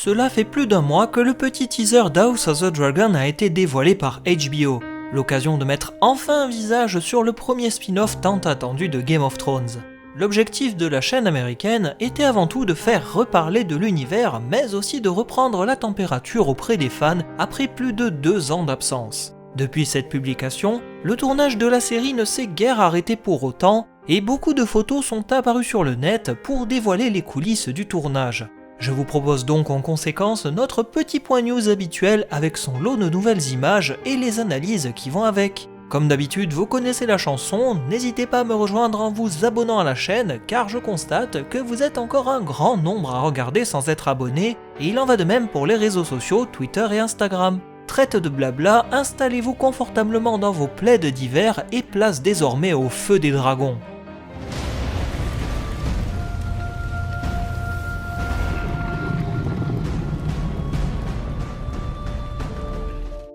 Cela fait plus d'un mois que le petit teaser d'House of the Dragon a été dévoilé par HBO, l'occasion de mettre enfin un visage sur le premier spin-off tant attendu de Game of Thrones. L'objectif de la chaîne américaine était avant tout de faire reparler de l'univers, mais aussi de reprendre la température auprès des fans après plus de 2 ans d'absence. Depuis cette publication, le tournage de la série ne s'est guère arrêté pour autant, et beaucoup de photos sont apparues sur le net pour dévoiler les coulisses du tournage. Je vous propose donc en conséquence notre petit point news habituel avec son lot de nouvelles images et les analyses qui vont avec. Comme d'habitude, vous connaissez la chanson, n'hésitez pas à me rejoindre en vous abonnant à la chaîne car je constate que vous êtes encore un grand nombre à regarder sans être abonné et il en va de même pour les réseaux sociaux Twitter et Instagram. Traite de blabla, installez-vous confortablement dans vos plaids d'hiver et place désormais au feu des dragons.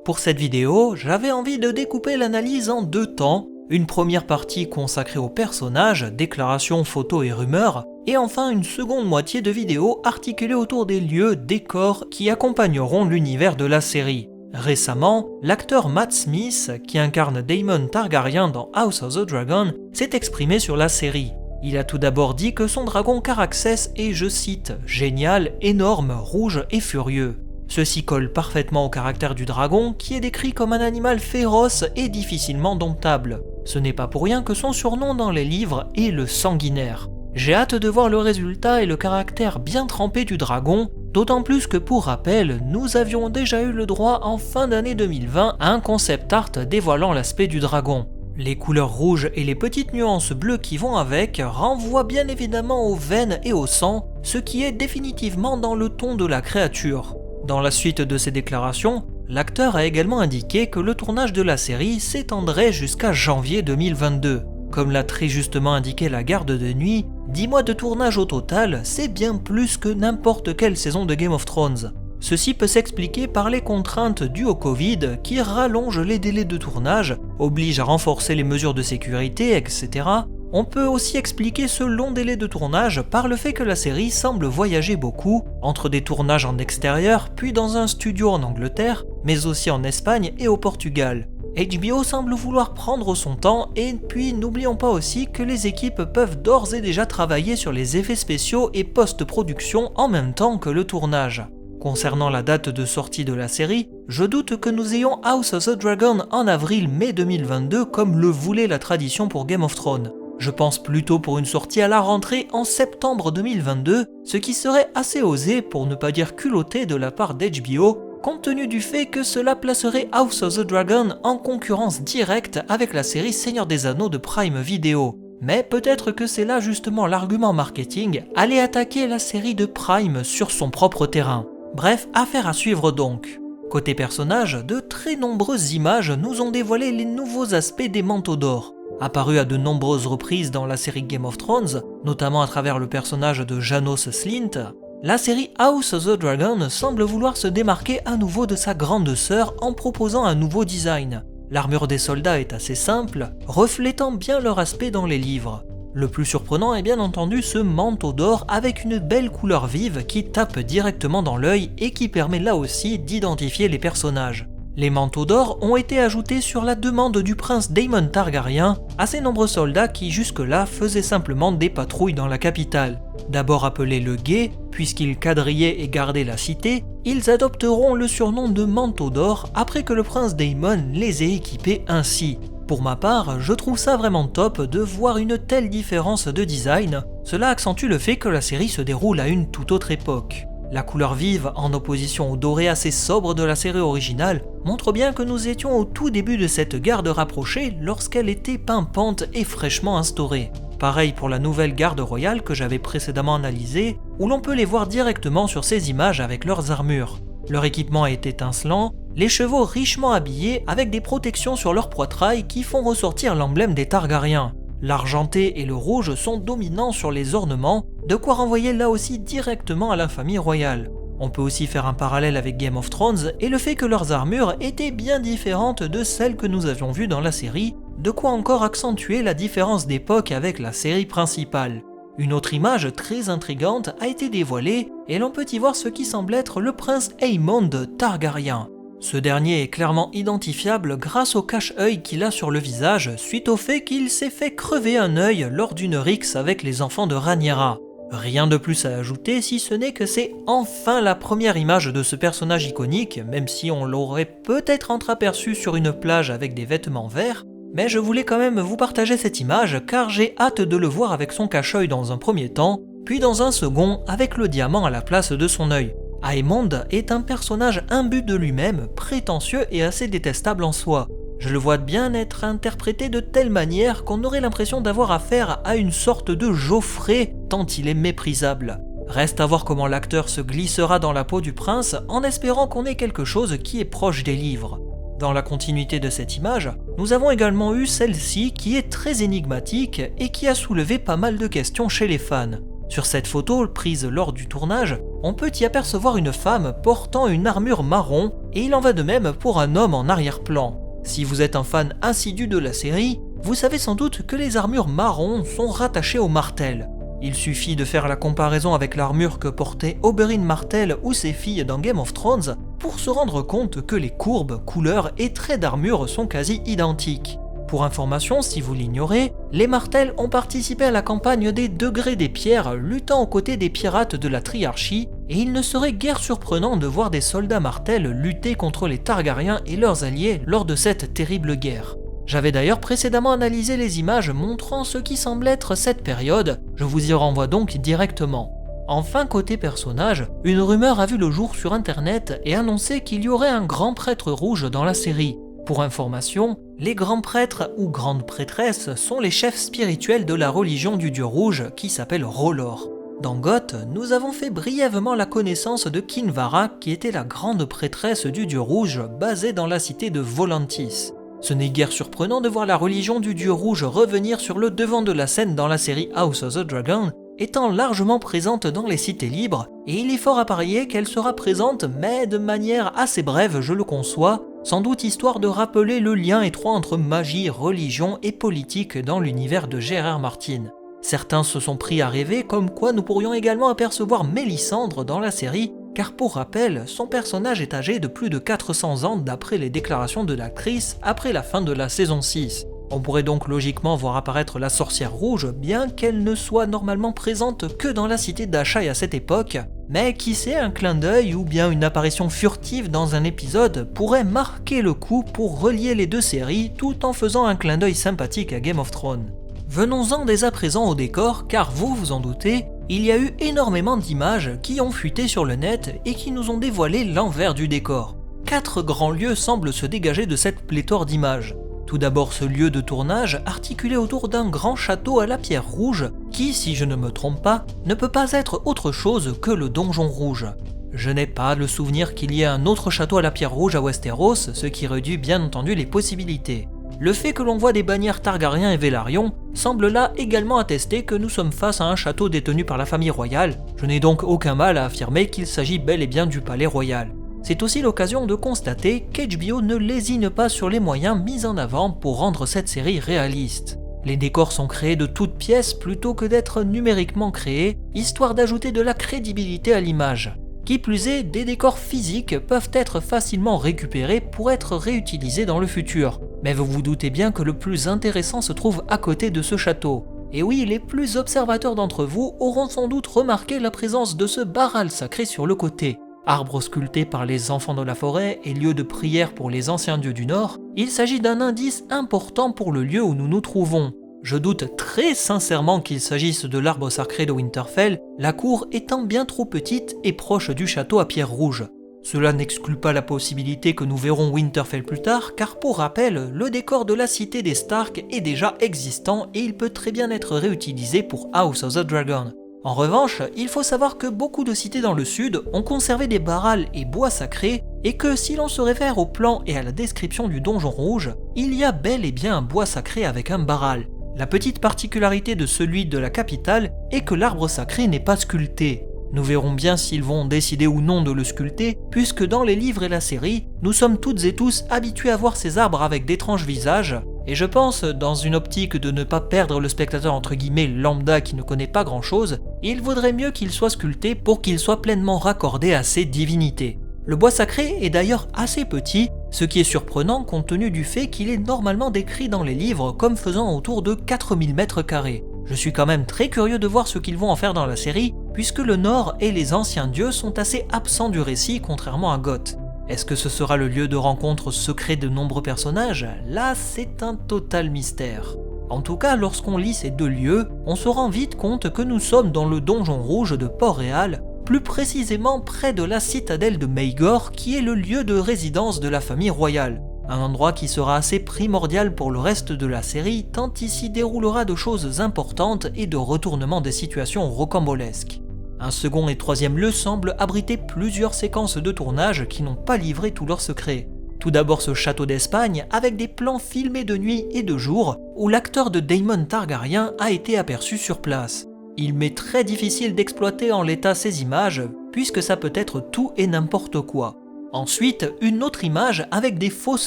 Pour cette vidéo, j'avais envie de découper l'analyse en 2 temps, une première partie consacrée aux personnages, déclarations, photos et rumeurs, et enfin une seconde moitié de vidéo articulée autour des lieux, décors qui accompagneront l'univers de la série. Récemment, l'acteur Matt Smith, qui incarne Daemon Targaryen dans House of the Dragon, s'est exprimé sur la série. Il a tout d'abord dit que son dragon Caraxès est, je cite, « génial, énorme, rouge et furieux ». Ceci colle parfaitement au caractère du dragon, qui est décrit comme un animal féroce et difficilement domptable. Ce n'est pas pour rien que son surnom dans les livres est le sanguinaire. J'ai hâte de voir le résultat et le caractère bien trempé du dragon, d'autant plus que pour rappel, nous avions déjà eu le droit en fin d'année 2020 à un concept art dévoilant l'aspect du dragon. Les couleurs rouges et les petites nuances bleues qui vont avec renvoient bien évidemment aux veines et au sang, ce qui est définitivement dans le ton de la créature. Dans la suite de ses déclarations, l'acteur a également indiqué que le tournage de la série s'étendrait jusqu'à janvier 2022. Comme l'a très justement indiqué la garde de nuit, 10 mois de tournage au total, c'est bien plus que n'importe quelle saison de Game of Thrones. Ceci peut s'expliquer par les contraintes dues au Covid qui rallongent les délais de tournage, obligent à renforcer les mesures de sécurité, etc. On peut aussi expliquer ce long délai de tournage par le fait que la série semble voyager beaucoup, entre des tournages en extérieur, puis dans un studio en Angleterre, mais aussi en Espagne et au Portugal. HBO semble vouloir prendre son temps et puis n'oublions pas aussi que les équipes peuvent d'ores et déjà travailler sur les effets spéciaux et post-production en même temps que le tournage. Concernant la date de sortie de la série, je doute que nous ayons House of the Dragon en avril-mai 2022 comme le voulait la tradition pour Game of Thrones. Je pense plutôt pour une sortie à la rentrée en septembre 2022, ce qui serait assez osé pour ne pas dire culotté de la part d'HBO, compte tenu du fait que cela placerait House of the Dragon en concurrence directe avec la série Seigneur des Anneaux de Prime Video. Mais peut-être que c'est là justement l'argument marketing, aller attaquer la série de Prime sur son propre terrain. Bref, affaire à suivre donc. Côté personnage, de très nombreuses images nous ont dévoilé les nouveaux aspects des manteaux d'or. Apparu à de nombreuses reprises dans la série Game of Thrones, notamment à travers le personnage de Janos Slynt, la série House of the Dragon semble vouloir se démarquer à nouveau de sa grande sœur en proposant un nouveau design. L'armure des soldats est assez simple, reflétant bien leur aspect dans les livres. Le plus surprenant est bien entendu ce manteau d'or avec une belle couleur vive qui tape directement dans l'œil et qui permet là aussi d'identifier les personnages. Les manteaux d'or ont été ajoutés sur la demande du prince Daemon Targaryen à ces nombreux soldats qui jusque-là faisaient simplement des patrouilles dans la capitale. D'abord appelés le guet, puisqu'ils quadrillaient et gardaient la cité, ils adopteront le surnom de manteaux d'or après que le prince Daemon les ait équipés ainsi. Pour ma part, je trouve ça vraiment top de voir une telle différence de design, cela accentue le fait que la série se déroule à une toute autre époque. La couleur vive, en opposition au doré assez sobre de la série originale, montre bien que nous étions au tout début de cette garde rapprochée lorsqu'elle était pimpante et fraîchement instaurée. Pareil pour la nouvelle garde royale que j'avais précédemment analysée, où l'on peut les voir directement sur ces images avec leurs armures. Leur équipement est étincelant, les chevaux richement habillés avec des protections sur leurs poitrails qui font ressortir l'emblème des Targaryens. L'argenté et le rouge sont dominants sur les ornements, de quoi renvoyer là aussi directement à la famille royale. On peut aussi faire un parallèle avec Game of Thrones et le fait que leurs armures étaient bien différentes de celles que nous avions vues dans la série, de quoi encore accentuer la différence d'époque avec la série principale. Une autre image très intrigante a été dévoilée et l'on peut y voir ce qui semble être le prince Aemond Targaryen. Ce dernier est clairement identifiable grâce au cache-œil qu'il a sur le visage suite au fait qu'il s'est fait crever un œil lors d'une rixe avec les enfants de Rhaenyra. Rien de plus à ajouter si ce n'est que c'est enfin la première image de ce personnage iconique, même si on l'aurait peut-être entreaperçu sur une plage avec des vêtements verts, mais je voulais quand même vous partager cette image car j'ai hâte de le voir avec son cache-œil dans un premier temps, puis dans un second avec le diamant à la place de son œil. Aemond est un personnage imbu de lui-même, prétentieux et assez détestable en soi. Je le vois bien être interprété de telle manière qu'on aurait l'impression d'avoir affaire à une sorte de Joffrey tant il est méprisable. Reste à voir comment l'acteur se glissera dans la peau du prince en espérant qu'on ait quelque chose qui est proche des livres. Dans la continuité de cette image, nous avons également eu celle-ci qui est très énigmatique et qui a soulevé pas mal de questions chez les fans. Sur cette photo prise lors du tournage, on peut y apercevoir une femme portant une armure marron et il en va de même pour un homme en arrière-plan. Si vous êtes un fan assidu de la série, vous savez sans doute que les armures marron sont rattachées au martel. Il suffit de faire la comparaison avec l'armure que portait Oberyn Martell ou ses filles dans Game of Thrones pour se rendre compte que les courbes, couleurs et traits d'armure sont quasi identiques. Pour information, si vous l'ignorez, les Martell ont participé à la campagne des Degrés des Pierres luttant aux côtés des pirates de la Triarchie et il ne serait guère surprenant de voir des soldats Martell lutter contre les Targaryens et leurs alliés lors de cette terrible guerre. J'avais d'ailleurs précédemment analysé les images montrant ce qui semble être cette période, je vous y renvoie donc directement. Enfin, côté personnage, une rumeur a vu le jour sur internet et annonçait qu'il y aurait un grand prêtre rouge dans la série. Pour information, les grands prêtres ou grandes prêtresses sont les chefs spirituels de la religion du dieu rouge qui s'appelle R'hllor. Dans Goth, nous avons fait brièvement la connaissance de Kinvara qui était la grande prêtresse du dieu rouge basée dans la cité de Volantis. Ce n'est guère surprenant de voir la religion du dieu rouge revenir sur le devant de la scène dans la série House of the Dragon, étant largement présente dans les cités libres, et il est fort à parier qu'elle sera présente mais de manière assez brève, je le conçois, sans doute histoire de rappeler le lien étroit entre magie, religion et politique dans l'univers de J.R.R. Martin. Certains se sont pris à rêver comme quoi nous pourrions également apercevoir Mélisandre dans la série, car pour rappel, son personnage est âgé de plus de 400 ans d'après les déclarations de l'actrice après la fin de la saison 6. On pourrait donc logiquement voir apparaître la sorcière rouge, bien qu'elle ne soit normalement présente que dans la cité d'Asshai à cette époque, mais qui sait, un clin d'œil ou bien une apparition furtive dans un épisode pourrait marquer le coup pour relier les deux séries tout en faisant un clin d'œil sympathique à Game of Thrones. Venons-en dès à présent au décor, car vous vous en doutez, il y a eu énormément d'images qui ont fuité sur le net et qui nous ont dévoilé l'envers du décor. 4 grands lieux semblent se dégager de cette pléthore d'images. Tout d'abord ce lieu de tournage articulé autour d'un grand château à la pierre rouge qui, si je ne me trompe pas, ne peut pas être autre chose que le Donjon Rouge. Je n'ai pas le souvenir qu'il y ait un autre château à la pierre rouge à Westeros, ce qui réduit bien entendu les possibilités. Le fait que l'on voit des bannières Targaryen et Velaryon semble là également attester que nous sommes face à un château détenu par la famille royale, je n'ai donc aucun mal à affirmer qu'il s'agit bel et bien du palais royal. C'est aussi l'occasion de constater qu'HBO ne lésine pas sur les moyens mis en avant pour rendre cette série réaliste. Les décors sont créés de toutes pièces plutôt que d'être numériquement créés, histoire d'ajouter de la crédibilité à l'image. Qui plus est, des décors physiques peuvent être facilement récupérés pour être réutilisés dans le futur. Mais vous vous doutez bien que le plus intéressant se trouve à côté de ce château. Et oui, les plus observateurs d'entre vous auront sans doute remarqué la présence de ce baral sacré sur le côté. Arbre sculpté par les enfants de la forêt et lieu de prière pour les anciens dieux du Nord, il s'agit d'un indice important pour le lieu où nous nous trouvons. Je doute très sincèrement qu'il s'agisse de l'arbre sacré de Winterfell, la cour étant bien trop petite et proche du château à pierre rouge. Cela n'exclut pas la possibilité que nous verrons Winterfell plus tard, car pour rappel, le décor de la cité des Stark est déjà existant et il peut très bien être réutilisé pour House of the Dragon. En revanche, il faut savoir que beaucoup de cités dans le sud ont conservé des barrals et bois sacrés, et que si l'on se réfère au plan et à la description du Donjon Rouge, il y a bel et bien un bois sacré avec un barral. La petite particularité de celui de la capitale est que l'arbre sacré n'est pas sculpté. Nous verrons bien s'ils vont décider ou non de le sculpter, puisque dans les livres et la série, nous sommes toutes et tous habitués à voir ces arbres avec d'étranges visages, Et je pense, dans une optique de ne pas perdre le spectateur entre guillemets lambda qui ne connaît pas grand chose, il vaudrait mieux qu'il soit sculpté pour qu'il soit pleinement raccordé à ses divinités. Le bois sacré est d'ailleurs assez petit, ce qui est surprenant compte tenu du fait qu'il est normalement décrit dans les livres comme faisant autour de 4000 m². Je suis quand même très curieux de voir ce qu'ils vont en faire dans la série, puisque le Nord et les anciens dieux sont assez absents du récit contrairement à Goth. Est-ce que ce sera le lieu de rencontre secret de nombreux personnages? Là, c'est un total mystère. En tout cas, lorsqu'on lit ces deux lieux, on se rend vite compte que nous sommes dans le donjon rouge de Port-Réal, plus précisément près de la citadelle de Maegor, qui est le lieu de résidence de la famille royale. Un endroit qui sera assez primordial pour le reste de la série, tant il s'y déroulera de choses importantes et de retournements des situations rocambolesques. Un second et troisième lieu semblent abriter plusieurs séquences de tournage qui n'ont pas livré tous leurs secrets. Tout d'abord ce château d'Espagne avec des plans filmés de nuit et de jour où l'acteur de Daemon Targaryen a été aperçu sur place. Il m'est très difficile d'exploiter en l'état ces images puisque ça peut être tout et n'importe quoi. Ensuite, une autre image avec des fausses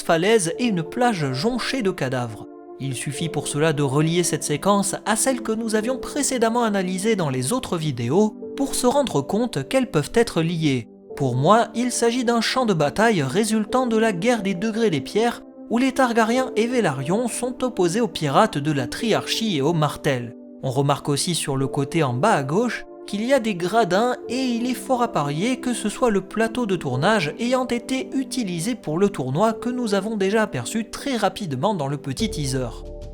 falaises et une plage jonchée de cadavres. Il suffit pour cela de relier cette séquence à celle que nous avions précédemment analysée dans les autres vidéos pour se rendre compte qu'elles peuvent être liées. Pour moi, il s'agit d'un champ de bataille résultant de la guerre des degrés des pierres où les Targaryens et Velaryon sont opposés aux pirates de la Triarchie et aux Martels. On remarque aussi sur le côté en bas à gauche qu'il y a des gradins et il est fort à parier que ce soit le plateau de tournage ayant été utilisé pour le tournoi que nous avons déjà aperçu très rapidement dans le petit teaser.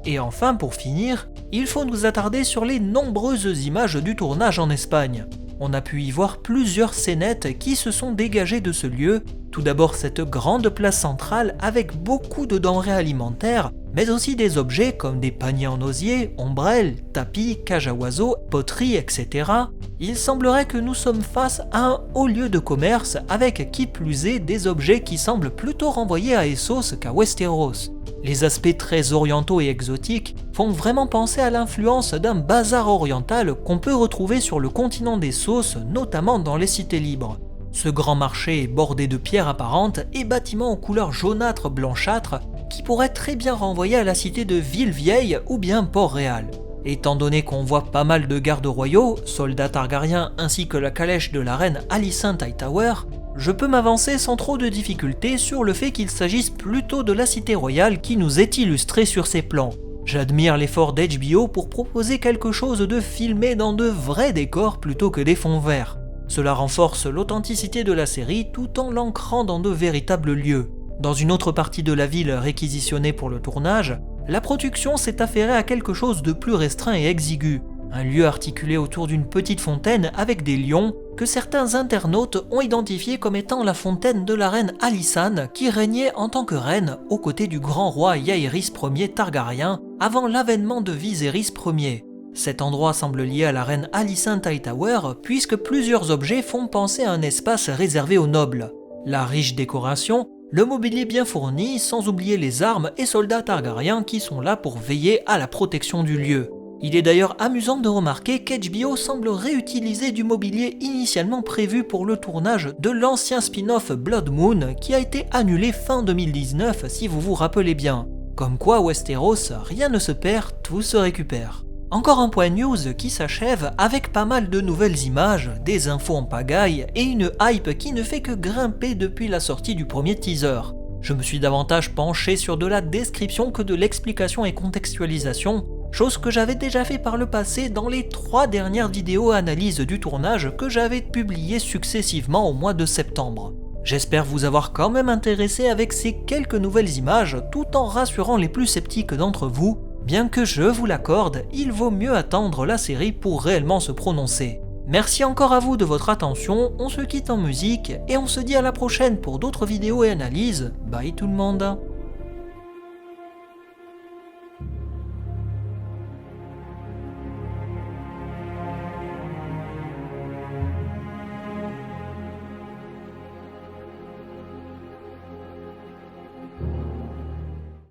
Et enfin, pour finir, il faut nous attarder sur les nombreuses images du tournage en Espagne. On a pu y voir plusieurs scénettes qui se sont dégagées de ce lieu. Tout d'abord cette grande place centrale avec beaucoup de denrées alimentaires, mais aussi des objets comme des paniers en osier, ombrelles, tapis, cages à oiseaux, poteries, etc. Il semblerait que nous sommes face à un haut lieu de commerce avec qui plus est des objets qui semblent plutôt renvoyer à Essos qu'à Westeros. Les aspects très orientaux et exotiques font vraiment penser à l'influence d'un bazar oriental qu'on peut retrouver sur le continent d'Essos, notamment dans les cités libres. Ce grand marché est bordé de pierres apparentes et bâtiments aux couleurs jaunâtres blanchâtres qui pourraient très bien renvoyer à la cité de Ville-Vieille ou bien Port-Réal. Étant donné qu'on voit pas mal de gardes royaux, soldats targaryens ainsi que la calèche de la reine Alicent Hightower, je peux m'avancer sans trop de difficultés sur le fait qu'il s'agisse plutôt de la cité royale qui nous est illustrée sur ces plans. J'admire l'effort d'HBO pour proposer quelque chose de filmé dans de vrais décors plutôt que des fonds verts. Cela renforce l'authenticité de la série tout en l'ancrant dans de véritables lieux. Dans une autre partie de la ville réquisitionnée pour le tournage, la production s'est affairée à quelque chose de plus restreint et exigu. Un lieu articulé autour d'une petite fontaine avec des lions que certains internautes ont identifié comme étant la fontaine de la reine Alysanne qui régnait en tant que reine aux côtés du grand roi Jaehaerys Ier Targaryen avant l'avènement de Viserys Ier. Cet endroit semble lié à la reine Alicent Hightower puisque plusieurs objets font penser à un espace réservé aux nobles. La riche décoration, le mobilier bien fourni, sans oublier les armes et soldats targaryens qui sont là pour veiller à la protection du lieu. Il est d'ailleurs amusant de remarquer qu'HBO semble réutiliser du mobilier initialement prévu pour le tournage de l'ancien spin-off Blood Moon qui a été annulé fin 2019 si vous vous rappelez bien. Comme quoi Westeros, rien ne se perd, tout se récupère. Encore un point news qui s'achève avec pas mal de nouvelles images, des infos en pagaille et une hype qui ne fait que grimper depuis la sortie du premier teaser. Je me suis davantage penché sur de la description que de l'explication et contextualisation, chose que j'avais déjà fait par le passé dans les 3 dernières vidéos analyses du tournage que j'avais publiées successivement au mois de septembre. J'espère vous avoir quand même intéressé avec ces quelques nouvelles images tout en rassurant les plus sceptiques d'entre vous. Bien que je vous l'accorde, il vaut mieux attendre la série pour réellement se prononcer. Merci encore à vous de votre attention, on se quitte en musique et on se dit à la prochaine pour d'autres vidéos et analyses. Bye tout le monde.